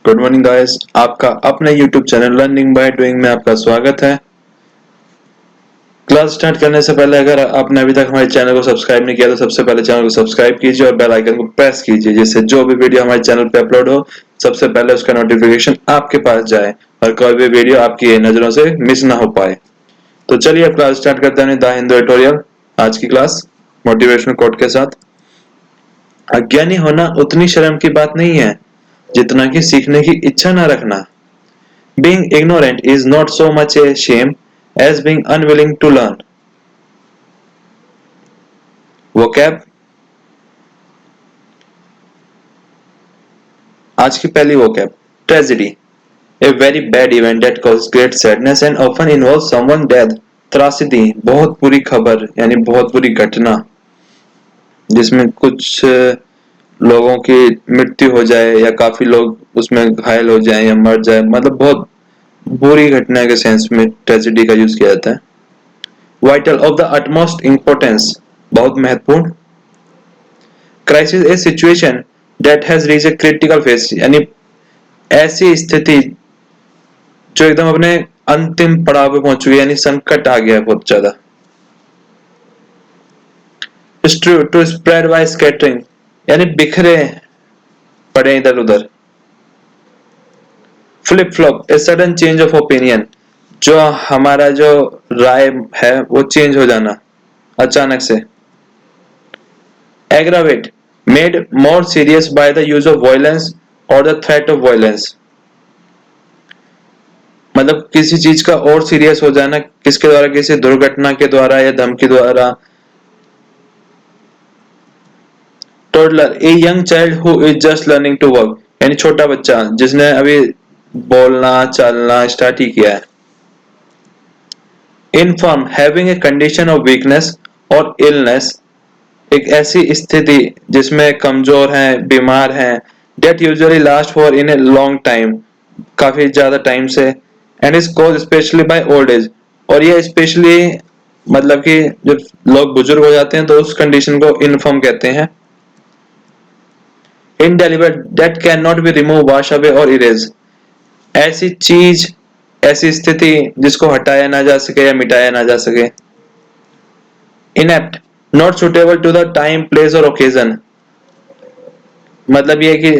Good morning guys, आपका अपने YouTube channel learning by doing में आपका स्वागत है। क्लास स्टार्ट करने से पहले अगर आपने अभी तक हमारे चैनल को सब्सक्राइब नहीं किया तो सबसे पहले चैनल को सब्सक्राइब कीजिए और बेल आइकन को प्रेस कीजिए, जिससे जो भी वीडियो हमारे चैनल पे अपलोड हो सबसे पहले उसका नोटिफिकेशन आपके पास जाए और कोई भी वीडियो आपकी नजरों से मिस ना हो पाए। तो चलिए अब क्लास स्टार्ट करते हैं द हिंदू एडिटोरियल। आज की क्लास मोटिवेशनल कोट के साथ। अज्ञानी होना उतनी शर्म की बात नहीं है जितना कि सीखने की इच्छा न रखना। Being ignorant is not so much a shame as being unwilling to learn. Vocab। आज की पहली vocab tragedy, a very bad event that causes great sadness and often involves someone death। त्रासदी बहुत बुरी खबर यानी बहुत बुरी घटना जिसमें कुछ लोगों की मृत्यु हो जाए या काफी लोग उसमें घायल हो जाएं या मर जाए, मतलब बहुत बुरी घटना के सेंस में ट्रेजेडी का यूज किया जाता है। Vital of the utmost importance, बहुत महत्वपूर्ण। Crisis A situation that has reach a critical phase, यानी ऐसी स्थिति जो एकदम अपने अंतिम पड़ाव पे पहुंच चुकी है, यानी संकट आ गया है बहुत ज्यादा। टू स्प्रेड बाय स्कैटरिंग, यानी बिखरे पड़े इधर उधर। Flip flop, a sudden change of opinion, जो हमारा जो राय है वो चेंज हो जाना अचानक से। Aggravate, made more serious by the use of violence और द थ्रेट ऑफ वायलेंस, मतलब किसी चीज का और सीरियस हो जाना किसके द्वारा, किसी दुर्घटना के द्वारा या धमकी द्वारा। Toddler, a young child who is just learning to walk, यानी छोटा बच्चा जिसने अभी बोलना चलना स्टार्ट ही किया है। Infirm, having a condition of weakness और इलनेस, एक ऐसी स्थिति जिसमें कमजोर हैं, बीमार हैं। That usually last for in a long time, काफी ज्यादा टाइम से। And is cause specially by old age, और ये स्पेशली मतलब कि जब लोग बुजुर्ग हो जाते हैं तो उस कंडीशन को इनफर्म कहते हैं। Indelible, that can not be remove, wash away और इरेज, ऐसी चीज ऐसी स्थिति जिसको हटाया ना जा सके या मिटाया ना जा सके। Inept, not suitable to the time place और ओकेजन, मतलब ये कि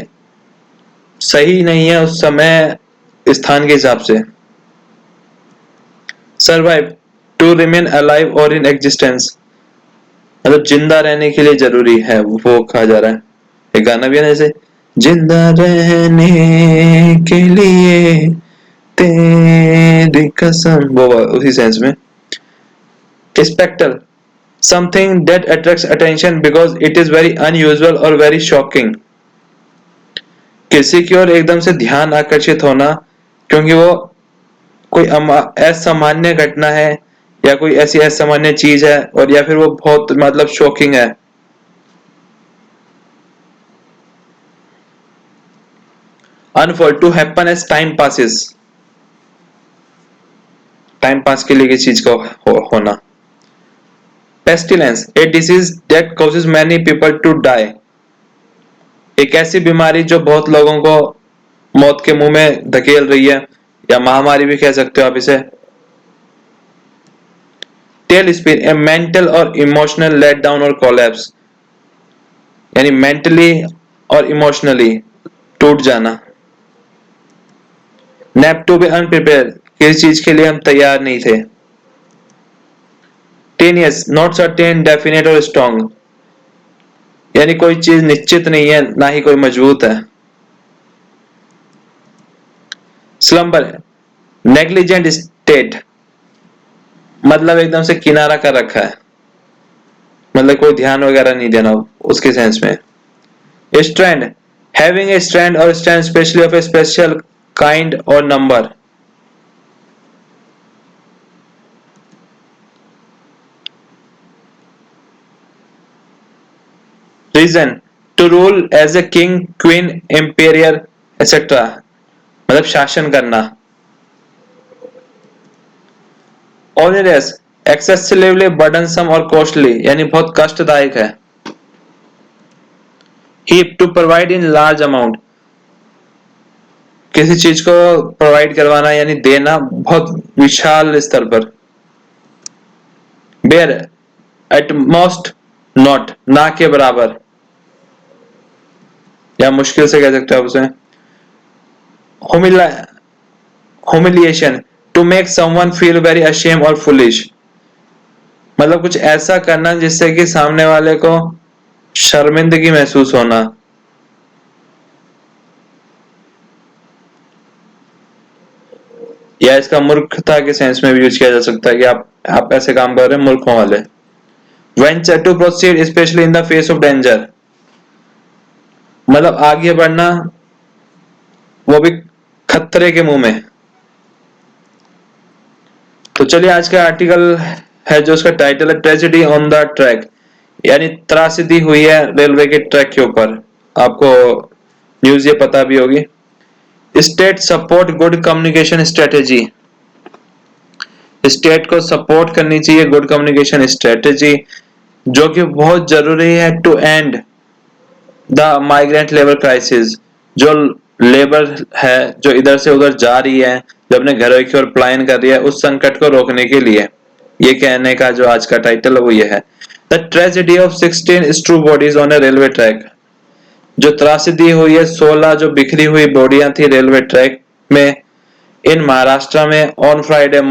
सही नहीं है उस समय स्थान के हिसाब से। सर्वाइव, टू रिमेन अलाइव और इन एग्जिस्टेंस, मतलब जिंदा रहने के लिए जरूरी है, वो कहा जा रहा है। एक गाना भी है ना, जैसे जिंदा रहने के लिए तेरी कसम, वो उसी सेंस में। Spectre, something that attracts attention because it is very unusual or very shocking, किसी की ओर एकदम से ध्यान आकर्षित होना क्योंकि वो कोई असामान्य घटना है या कोई ऐसी असामान्य चीज है, और या फिर वो बहुत मतलब शॉकिंग है। Unfold, to happen as time passes, time pass के लिए किसी चीज का होना। Pestilence, a disease that causes many people to die, एक ऐसी बीमारी जो बहुत लोगों को मौत के मुंह में धकेल रही है, या महामारी भी कह सकते हो आप इसे। टेल स्पिन, ए मेंटल और इमोशनल लेट डाउन और कोलैप्स, यानी मेंटली और इमोशनली टूट जाना। नैप, टू बी अनप्रिपेयर, किसी चीज के लिए हम तैयार नहीं थे। टेनियस, नॉट सर्टेन, डेफिनेट और स्ट्रॉन्ग, यानी कोई चीज निश्चित नहीं है ना ही कोई मजबूत है। स्लंबर, नेग्लिजेंट स्टेट, मतलब एकदम से किनारा कर रखा है, मतलब कोई ध्यान वगैरह नहीं देना उसके सेंस में। स्ट्रैंड, हैविंग ए स्ट्रैंड और strand specially of a special kind और number. Reign, to rule as a king, queen, emperor etcetera, मतलब शासन करना। ऑनरस, एक्सेसिवली बर्डनसम और कॉस्टली, यानी बहुत कष्टदायक है। Heap, to provide in large amount, किसी चीज को प्रोवाइड करवाना यानी देना बहुत विशाल स्तर पर। बेयर एट मोस्ट नॉट, ना के बराबर, या मुश्किल से कह सकते हैं उसे। humiliation, to make someone feel very ashamed और फुलिश, मतलब कुछ ऐसा करना जिससे कि सामने वाले को शर्मिंदगी महसूस होना। या इसका मूर्खता के सेंस में भी यूज किया जा सकता है कि आप ऐसे काम कर रहे हैं मूर्खों वाले। Venture, to proceed specially in the face of danger, मतलब आगे बढ़ना, वो भी खतरे के मुंह में। तो चलिए आज का आर्टिकल है जो उसका टाइटल है ट्रेजेडी ऑन द ट्रैक, यानी त्रासदी हुई है रेलवे के ट्रैक के ऊपर। आपको न्यूज ये पता भी होगी। State support good communication strategy, state को सपोर्ट करनी चाहिए गुड कम्युनिकेशन स्ट्रेटेजी, जो कि बहुत जरूरी है to end the migrant labour crisis, जो लेबर है जो इधर से उधर जा रही है, जो अपने घरों की ओर पलायन कर रही है, उस संकट को रोकने के लिए। ये कहने का जो आज का टाइटल है वो ये है, the tragedy of 16 strewn bodies on a railway track, जो त्रासदी हुई है 16 जो बिखरी हुई बॉडियां थी रेलवे ट्रैक में इन महाराष्ट्र में ऑन फ्राइडे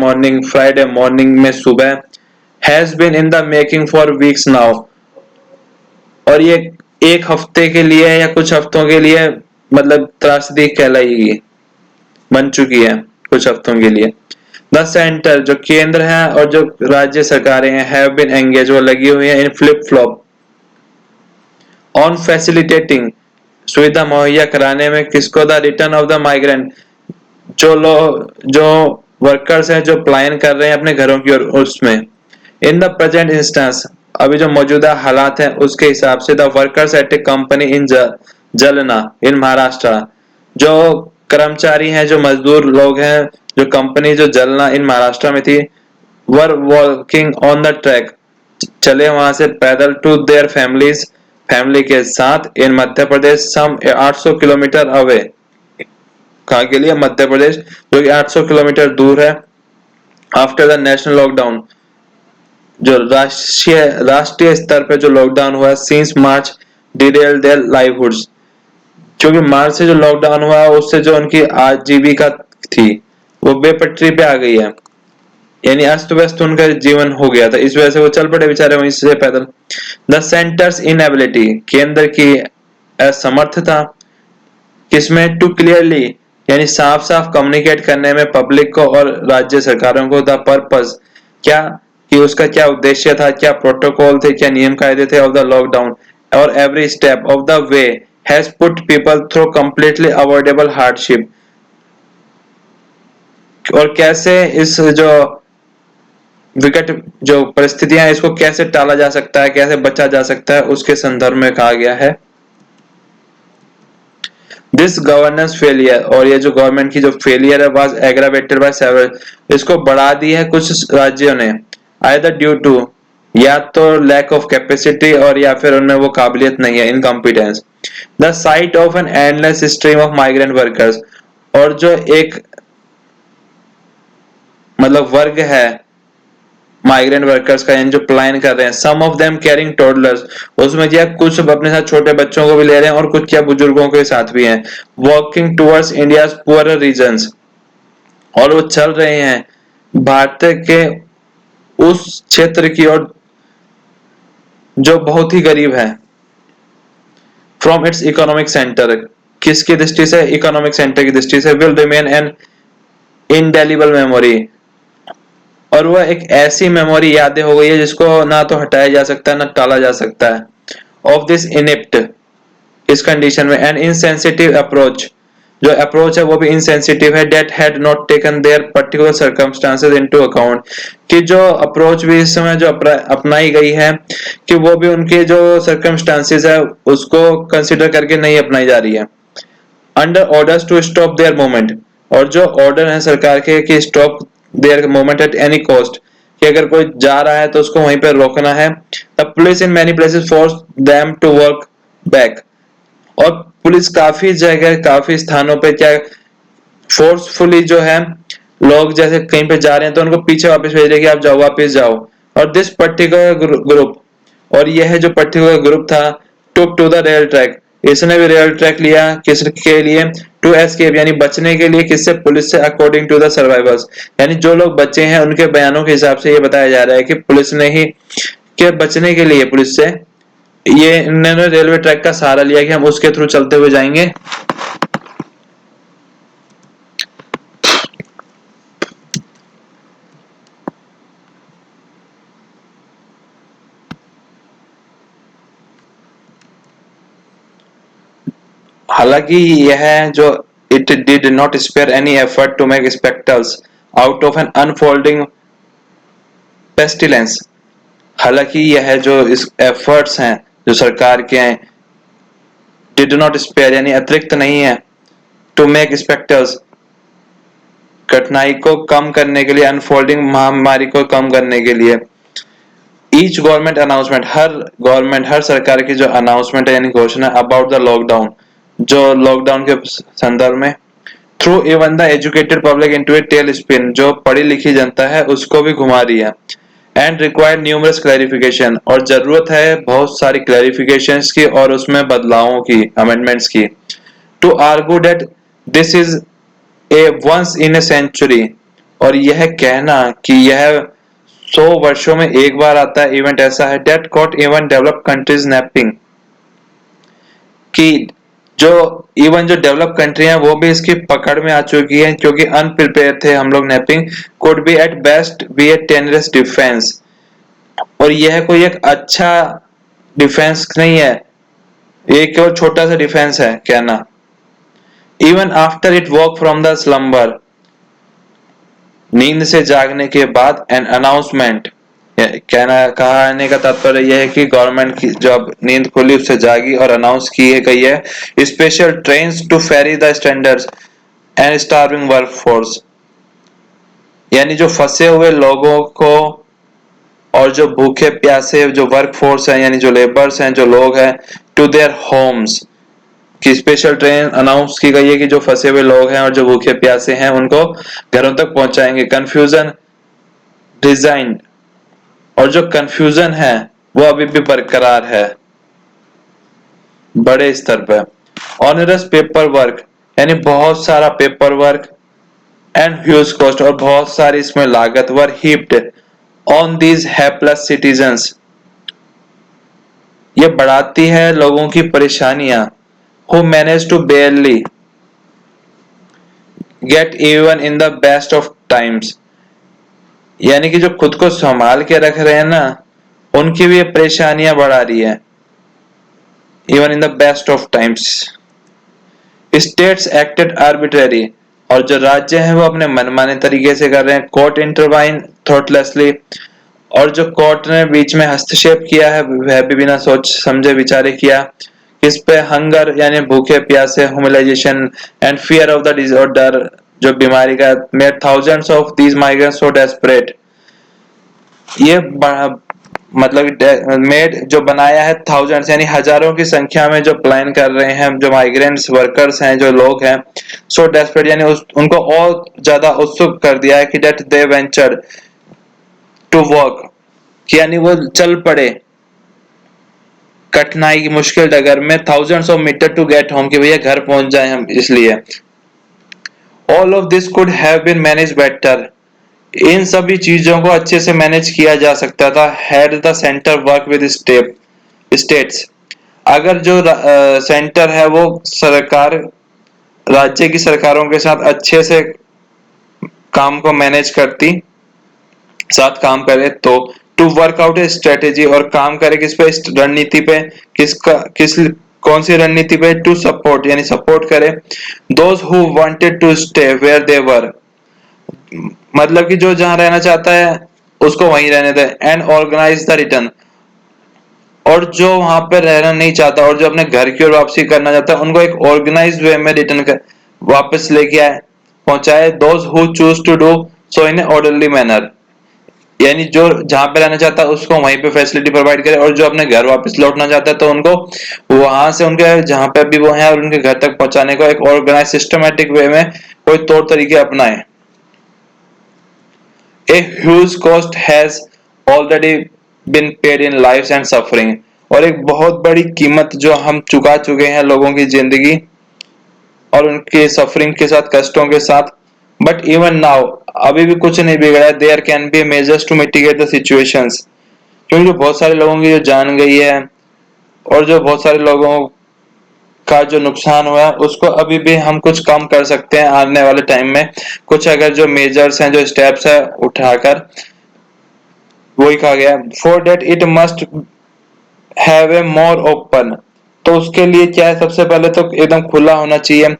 मॉर्निंग में सुबह, has been in the making for weeks now, और ये एक हफ्ते के लिए या कुछ हफ्तों के लिए मतलब त्रासदी कहलाएगी, बन चुकी है कुछ हफ्तों के लिए। द सेंटर जो केंद्र है और जो राज्य सरकारें हैं हैव बीन एंगेज, वो लगी हुई है इन फ्लिप फ्लॉप ऑन फैसिलिटेटिंग, सुविधा मुहैया कराने में, किसको, the return of the migrant, जो वर्कर्स हैं जो पलायन कर रहे हैं अपने घरों की ओर, उसमें। इन द प्रेजेंट इंस्टेंस, अभी जो मौजूदा हालात है उसके हिसाब से, the workers at a company in Jalna in Maharashtra, जो कर्मचारी हैं जो मजदूर लोग हैं जो कंपनी जो जलना इन महाराष्ट्र में थी, were walking on the track, चले वहां से पैदल टू देयर फैमिलीज, फैमिली के साथ, इन मध्य प्रदेश सम 800 किलोमीटर अवे, कहा के लिए, मध्य प्रदेश, जो कि 800 किलोमीटर दूर है। आफ्टर द नेशनल लॉकडाउन, जो राष्ट्रीय स्तर पे जो लॉकडाउन हुआ, सिंस मार्च डिरेल देयर लाइवहुड्स, क्योंकि मार्च से जो लॉकडाउन हुआ उससे जो उनकी आजीविका थी वो बेपटरी पे आ गई है, यानी अस्त व्यस्त उनका जीवन हो गया था, इस वजह से वो चल पड़े बेचारे वहीं से पैदल। द सेंटर्स इनएबिलिटी, केंद्र की असमर्थता, किसमें, टू क्लियरली, यानी साफ साफ कम्युनिकेट करने में पब्लिक को और राज्य सरकारों को, द पर्पस, क्या, कि उसका क्या उद्देश्य था, क्या प्रोटोकॉल थे, क्या नियम कायदे थे ऑफ द लॉकडाउन, और every step of the way has put people through completely avoidable hardship, और कैसे इस जो विकट जो परिस्थितियां हैं इसको कैसे टाला जा सकता है, कैसे बचा जा सकता है, उसके संदर्भ में कहा गया है। दिस गवर्नेंस फेलियर, और ये जो गवर्नमेंट की जो फेलियर है वाज एग्रावेटेड बाय सेवरल, इसको बढ़ा दी है कुछ राज्यों ने, आइदर ड्यू टू, या तो लैक ऑफ कैपेसिटी, और या फिर उनमें वो काबिलियत नहीं है, incompetence. The site of an endless stream of migrant workers, और जो एक मतलब वर्ग है माइग्रेंट वर्कर्स का, यानी जो पलायन कर रहे हैं, सम ऑफ देम कैरिंग टोडलर्स, उसमें क्या कुछ अपने साथ छोटे बच्चों को भी ले रहे हैं और कुछ क्या बुजुर्गों के साथ भी हैं, walking towards India's poorer regions, और वो चल रहे हैं भारत के उस क्षेत्र की ओर जो बहुत ही गरीब है, फ्रॉम इट्स इकोनॉमिक सेंटर, किसकी दृष्टि से, इकोनॉमिक सेंटर की दृष्टि से, will remain N indelible memory, और वह एक ऐसी मेमोरी यादें हो गई है जिसको ना तो हटाया जा सकता है ना टाला जा सकता है, ऑफ दिस इनिप्ट, इस कंडीशन में, एन इनसेंसिटिव अप्रोच, जो अप्रोच है वो भी इनसेंसिटिव है, that had not taken their particular circumstances into account, कि जो अप्रोच भी इस समय जो अपनाई गई है कि वो भी उनके जो सर्कमस्टांसेस है उसको कंसिडर करके नहीं अपनाई जा रही है। Under orders to stop their movement, और जो ऑर्डर है सरकार के कि stop their movement at any cost, कि अगर कोई जा रहा है तो उसको वहीं पर रोकना है। The police in many places force them to work back, और पुलिस काफी जगह काफी स्थानों पे क्या फोर्सफुली जो है लोग जैसे कहीं पे जा रहे हैं तो उनको पीछे वापस भेज रहे कि आप जाओ, वापस जाओ। और दिस पर्टिकुलर ग्रुप, और यह जो पर्टिकुलर ग्रुप था, टुक टू द रेल ट्रैक, इसने भी रेल ट्रैक लिया किसके लिए? टू एस्केप, यानी बचने के लिए। किससे? पुलिस से, अकॉर्डिंग टू द सर्वाइवर्स। यानी जो लोग बचे हैं उनके बयानों के हिसाब से ये बताया जा रहा है कि पुलिस ने ही के बचने के लिए पुलिस से ये इन्होंने रेलवे ट्रैक का सहारा लिया कि हम उसके थ्रू चलते हुए जाएंगे। हालांकि यह जो it did not spare any effort to make spectacles out of an unfolding pestilence. हालांकि यह जो इस एफर्ट्स हैं जो सरकार के हैं, डिड नॉट स्पेयर यानी अतिरिक्त नहीं है, टू मेक स्पेक्टल्स कठिनाई को कम करने के लिए, अनफोल्डिंग महामारी को कम करने के लिए। ईच गवर्नमेंट अनाउंसमेंट, हर सरकार की जो अनाउंसमेंट है यानी घोषणा अबाउट द लॉकडाउन, जो लॉकडाउन के संदर्भ में, through even the educated public into a tailspin, जो पढ़ी लिखी जनता है उसको भी घुमा रही है। एंड रिक्वायर्ड न्यूमरस क्लैरिफिकेशन, और जरूरत है बहुत सारी क्लैरिफिकेशंस की और उसमें बदलावों की, अमेंडमेंट्स की। To argue that this is a once in a century, और यह कहना कि यह 100 वर्षों में एक बार आता है इवेंट ऐसा है, that caught even develop countries napping, कि जो इवन जो डेवलप कंट्री हैं वो भी इसकी पकड़ में आ चुकी हैं क्योंकि अनप्रिपेयर थे हम लोग। Napping could be at best be a tenuous defence, और यह कोई एक अच्छा डिफेंस नहीं है, ये केवल छोटा सा डिफेंस है कहना। Even after it walk from the slumber, नींद से जागने के बाद, एन अनाउंसमेंट, कहने का तात्पर्य यह है कि गवर्नमेंट की जब नींद खुली उससे जागी और अनाउंस की गई है special trains to ferry the स्टैंडर्ड्स एंड स्टार्विंग वर्क फोर्स, यानी जो फंसे हुए लोगों को और जो भूखे प्यासे जो वर्क फोर्स है यानी जो लेबर्स हैं, जो लोग हैं, टू देयर होम्स, की स्पेशल ट्रेन अनाउंस की गई है कि जो फंसे हुए लोग हैं और जो भूखे प्यासे हैं उनको घरों तक पहुंचाएंगे। कंफ्यूजन डिजाइन, और जो कंफ्यूजन है वो अभी भी बरकरार है बड़े स्तर पर। ऑनरस पेपर वर्क, यानी बहुत सारा paper work, and huge cost, और बहुत सारी इसमें लागत, were heaped on these helpless citizens, ये बढ़ाती है लोगों की परेशानियां। Who manage to barely get even in the best of times, यानी कि जो खुद को संभाल के रख रहे हैं ना उनकी भी ये परेशानियां बढ़ा रही है। Even in the best of times, states acted arbitrary, और जो राज्य हैं वो अपने मनमाने तरीके से कर रहे हैं। कोर्ट इंटरवाइन थॉटलेसली, और जो कोर्ट ने बीच में हस्तक्षेप किया है वह भी बिना सोच समझे विचारे किया। इस पे हंगर यानी भूखे प्यासे, humiliation and fear of the disorder, जो बीमारी का, made thousands of these migrants so desperate, ये मतलब मेड जो बनाया है थाउजेंड्स यानी हजारों की संख्या में जो प्लान कर रहे हैं जो माइग्रेंट्स वर्कर्स हैं, जो लोग हैं, सो डेस्परेट यानी उनको और ज्यादा उत्सुक कर दिया है कि that they ventured to work, यानी वो चल पड़े कठिनाई की मुश्किल डगर में, thousands of metre to get home, कि भैया घर पहुंच जाए हम। इसलिए all of this could have been manage better, इन सभी चीजों को अच्छे से मैनेज किया जा सकता था। Had the centre work with states, अगर जो सेंटर है वो सरकार राज्य की सरकारों के साथ अच्छे से काम को मैनेज करती, साथ काम करे, तो to work out a strategy, और काम करे किस पे? रणनीति पे। किस कौन सी रणनीति पे? टू सपोर्ट यानी सपोर्ट करे those who wanted to stay where they were, मतलब कि जो जहां रहना चाहता है उसको वहीं रहने दे। एंड ऑर्गेनाइज द रिटर्न, और जो वहां पर रहना नहीं चाहता और जो अपने घर की ओर वापसी करना चाहता है उनको एक ऑर्गेनाइज्ड वे में रिटर्न कर वापस लेके आए, पहुंचाए। Those who choose to do so in a orderly manner, यानी जो जहां पे रहना चाहता है उसको वहीं पे फैसिलिटी प्रोवाइड करे, और जो अपने घर वापस लौटना चाहता है तो उनको वहां से उनके जहां पे भी वो हैं और उनके घर तक पहुंचाने को एक ऑर्गेनाइज सिस्टमेटिक वे में कोई तौर तरीके अपनाए। A huge cost has already been paid in lives and suffering, और एक बहुत बड़ी कीमत जो हम चुका चुके हैं लोगों की जिंदगी और उनके सफरिंग के साथ, कष्टों के साथ। बट इवन नाउ, अभी भी कुछ नहीं बिगड़ा है। There can be measures to mitigate the situations, क्योंकि जो बहुत सारे लोगों की जो जान गई है और जो बहुत सारे लोगों का जो नुकसान हुआ है उसको अभी भी हम कुछ कम कर सकते हैं आने वाले टाइम में। कुछ अगर जो मेजर्स हैं, जो स्टेप्स है उठाकर, वही कहा गया for that it must have a more open. तो उसके लिए क्या है, सबसे पहले तो एकदम खुला होना चाहिए,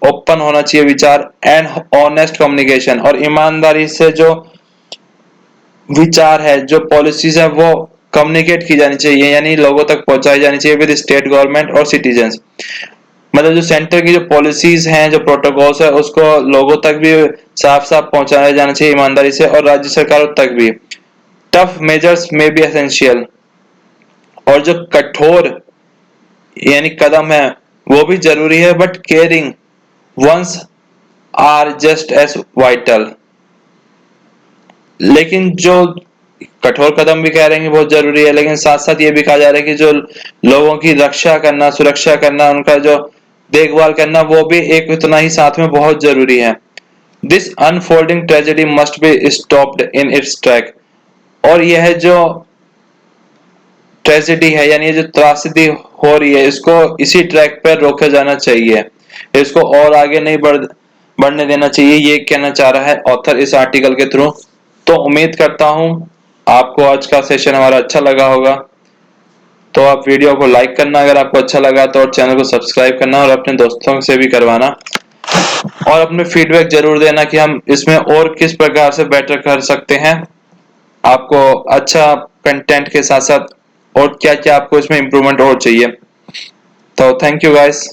ओपन होना चाहिए विचार, एंड ऑनेस्ट कम्युनिकेशन, और ईमानदारी से जो विचार है, जो पॉलिसीज है वो कम्युनिकेट की जानी चाहिए, यानी लोगों तक पहुंचाई जानी चाहिए विद स्टेट गवर्नमेंट और सिटीजन्स। मतलब जो सेंटर की जो पॉलिसीज हैं, जो प्रोटोकॉल्स है, उसको लोगों तक भी साफ साफ पहुंचाया जाना चाहिए ईमानदारी से, और राज्य सरकारों तक भी। टफ मेजर्स में बी एसेंशियल, और जो कठोर यानी कदम है वो भी जरूरी है, but caring ones are just as vital. लेकिन जो कठोर कदम भी कह रहे हैं बहुत जरूरी है, लेकिन साथ साथ ये भी कहा जा रहा है कि जो लोगों की रक्षा करना, सुरक्षा करना, उनका जो देखभाल करना, वो भी एक उतना ही साथ में बहुत जरूरी है। This unfolding tragedy must be stopped in its track, और यह जो ट्रेजेडी है यानी ये जो त्रासदी हो रही है, इसको इसी ट्रैक पर रोका जाना चाहिए, इसको और आगे नहीं बढ़ने देना चाहिए, ये कहना चाह रहा है ऑथर इस आर्टिकल के थ्रू। तो उम्मीद करता हूं आपको आज का सेशन हमारा अच्छा लगा होगा। तो आप वीडियो को लाइक करना अगर आपको अच्छा लगा तो, और चैनल को सब्सक्राइब करना, और अपने दोस्तों से भी करवाना, और अपने फीडबैक जरूर देना कि हम इसमें और किस प्रकार से बेटर कर सकते हैं, आपको अच्छा कंटेंट के साथ साथ और क्या क्या आपको इसमें इम्प्रूवमेंट और चाहिए। तो थैंक यू गाइस।